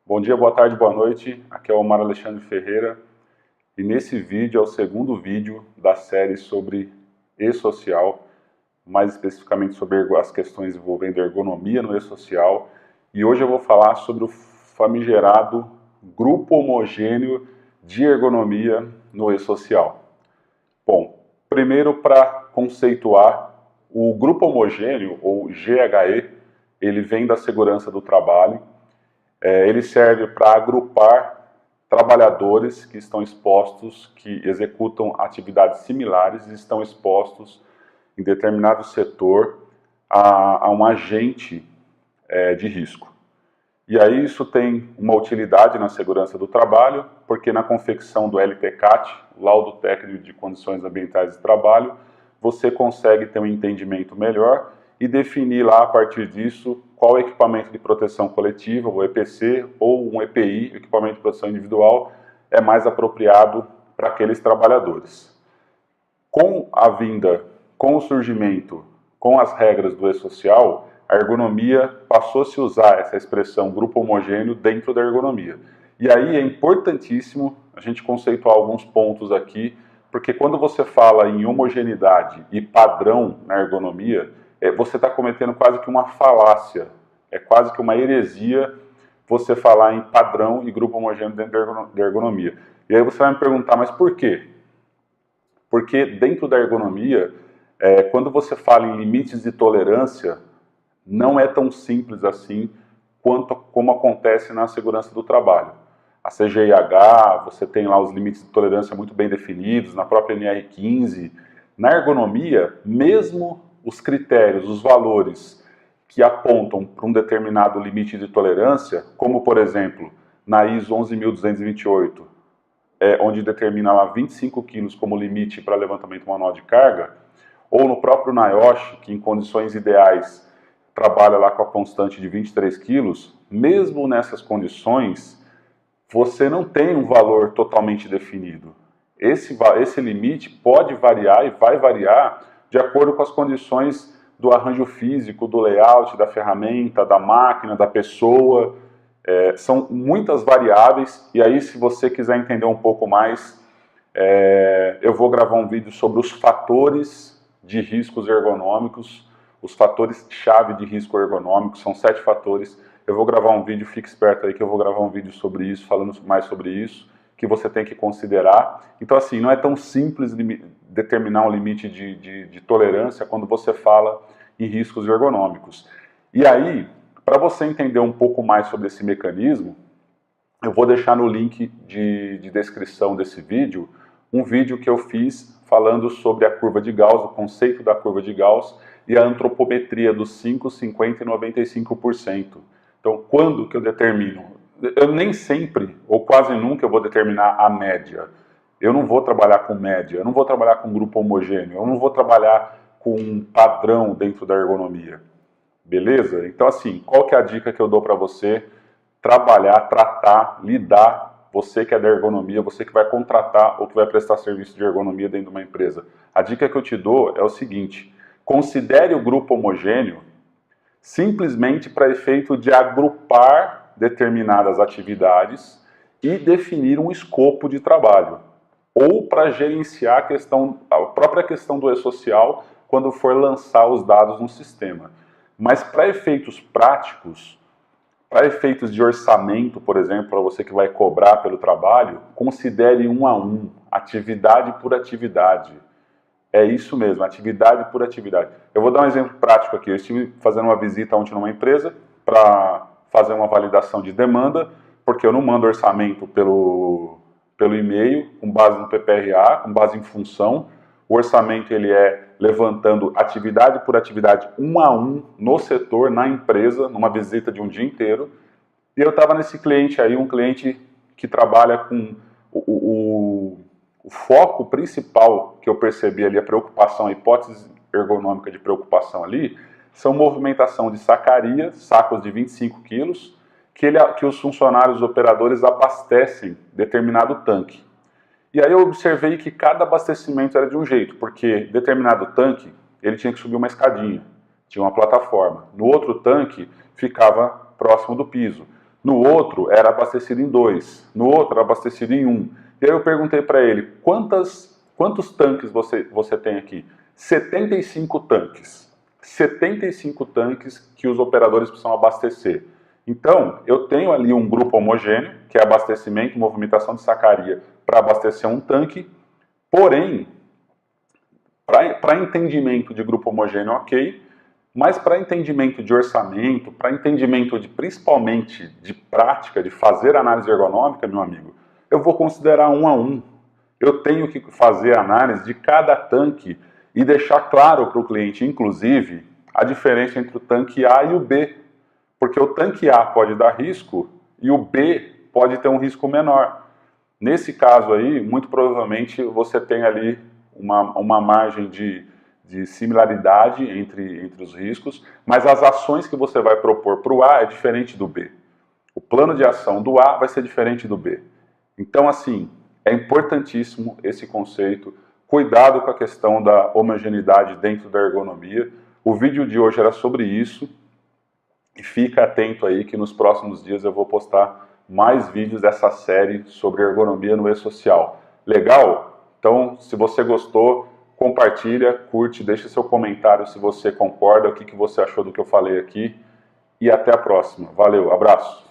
Bom dia, boa tarde, boa noite. Aqui é o Omar Alexandre Ferreira e nesse vídeo é o segundo vídeo da série sobre e-social, mais especificamente sobre as questões envolvendo ergonomia no e-social. E hoje eu vou falar sobre o famigerado grupo homogêneo de ergonomia no e-social. Bom, primeiro para conceituar, o grupo homogêneo, ou GHE, ele vem da segurança do trabalho. Ele serve para agrupar trabalhadores que estão expostos, que executam atividades similares e estão expostos em determinado setor a um agente de risco. E aí isso tem uma utilidade na segurança do trabalho, porque na confecção do LTCAT, Laudo Técnico de Condições Ambientais de Trabalho, você consegue ter um entendimento melhor e definir lá a partir disso qual equipamento de proteção coletiva, o EPC, ou um EPI, equipamento de proteção individual, é mais apropriado para aqueles trabalhadores. Com a vinda, com o surgimento, com as regras do e-social, a ergonomia passou a se usar essa expressão grupo homogêneo dentro da ergonomia. E aí é importantíssimo a gente conceituar alguns pontos aqui, porque quando você fala em homogeneidade e padrão na ergonomia, você está cometendo quase que uma falácia, é quase que uma heresia você falar em padrão e grupo homogêneo dentro da ergonomia. E aí você vai me perguntar, mas por quê? Porque dentro da ergonomia, quando você fala em limites de tolerância, não é tão simples assim como acontece na segurança do trabalho. A CGIH, você tem lá os limites de tolerância muito bem definidos, na própria NR15. Na ergonomia, mesmo os critérios, os valores que apontam para um determinado limite de tolerância, como por exemplo, na ISO 11.228, onde determina lá 25 kg como limite para levantamento manual de carga, ou no próprio NIOSH, que em condições ideais trabalha lá com a constante de 23 kg, mesmo nessas condições, você não tem um valor totalmente definido. Esse limite pode variar e vai variar de acordo com as condições do arranjo físico, do layout, da ferramenta, da máquina, da pessoa. São muitas variáveis e aí, se você quiser entender um pouco mais, eu vou gravar um vídeo sobre os fatores de riscos ergonômicos, os fatores-chave de risco ergonômico, são 7 fatores. Eu vou gravar um vídeo, fique esperto aí que eu vou gravar um vídeo sobre isso, falando mais sobre isso, que você tem que considerar. Então assim, não é tão simples determinar um limite de tolerância quando você fala em riscos ergonômicos. E aí, para você entender um pouco mais sobre esse mecanismo, eu vou deixar no link de descrição desse vídeo, um vídeo que eu fiz falando sobre a curva de Gauss, o conceito da curva de Gauss e a antropometria dos 5, 50 e 95%. Então, quando que eu determino? Eu nem sempre, ou quase nunca, eu vou determinar a média. Eu não vou trabalhar com média, eu não vou trabalhar com grupo homogêneo, eu não vou trabalhar com um padrão dentro da ergonomia. Beleza? Então, assim, qual que é a dica que eu dou para você? Trabalhar, tratar, lidar, você que é da ergonomia, você que vai contratar ou que vai prestar serviço de ergonomia dentro de uma empresa. A dica que eu te dou é o seguinte: considere o grupo homogêneo simplesmente para efeito de agrupar determinadas atividades e definir um escopo de trabalho, ou para gerenciar a própria questão do e-social quando for lançar os dados no sistema. Mas para efeitos práticos, para efeitos de orçamento, por exemplo, para você que vai cobrar pelo trabalho, considere um a um, atividade por atividade. É isso mesmo, atividade por atividade. Eu vou dar um exemplo prático aqui. Eu estive fazendo uma visita ontem numa empresa para fazer uma validação de demanda, porque eu não mando orçamento pelo e-mail, com base no PPRA, com base em função. O orçamento ele é levantando atividade por atividade, um a um, no setor, na empresa, numa visita de um dia inteiro. E eu estava nesse cliente aí, um cliente que trabalha com o foco principal que eu percebi ali, a preocupação, a hipótese ergonômica de preocupação ali, são movimentação de sacaria, sacos de 25 quilos, que os funcionários operadores abastecem determinado tanque. E aí eu observei que cada abastecimento era de um jeito, porque determinado tanque, ele tinha que subir uma escadinha, tinha uma plataforma. No outro tanque, ficava próximo do piso. No outro era abastecido em 2, no outro era abastecido em 1. E aí eu perguntei para ele, quantos tanques você tem aqui? 75 tanques. 75 tanques que os operadores precisam abastecer. Então, eu tenho ali um grupo homogêneo, que é abastecimento e movimentação de sacaria, para abastecer um tanque, porém, para entendimento de grupo homogêneo, ok, mas para entendimento de orçamento, para entendimento principalmente de prática, de fazer análise ergonômica, meu amigo, eu vou considerar um a um. Eu tenho que fazer análise de cada tanque e deixar claro para o cliente, inclusive, a diferença entre o tanque A e o B. Porque o tanque A pode dar risco e o B pode ter um risco menor. Nesse caso aí, muito provavelmente você tem ali uma margem de similaridade entre os riscos, mas as ações que você vai propor para o A é diferente do B. O plano de ação do A vai ser diferente do B. Então, assim, é importantíssimo esse conceito. Cuidado com a questão da homogeneidade dentro da ergonomia. O vídeo de hoje era sobre isso. E fica atento aí que nos próximos dias eu vou postar mais vídeos dessa série sobre ergonomia no e-social. Legal? Então, se você gostou, compartilha, curte, deixa seu comentário se você concorda, o que você achou do que eu falei aqui. E até a próxima. Valeu, abraço!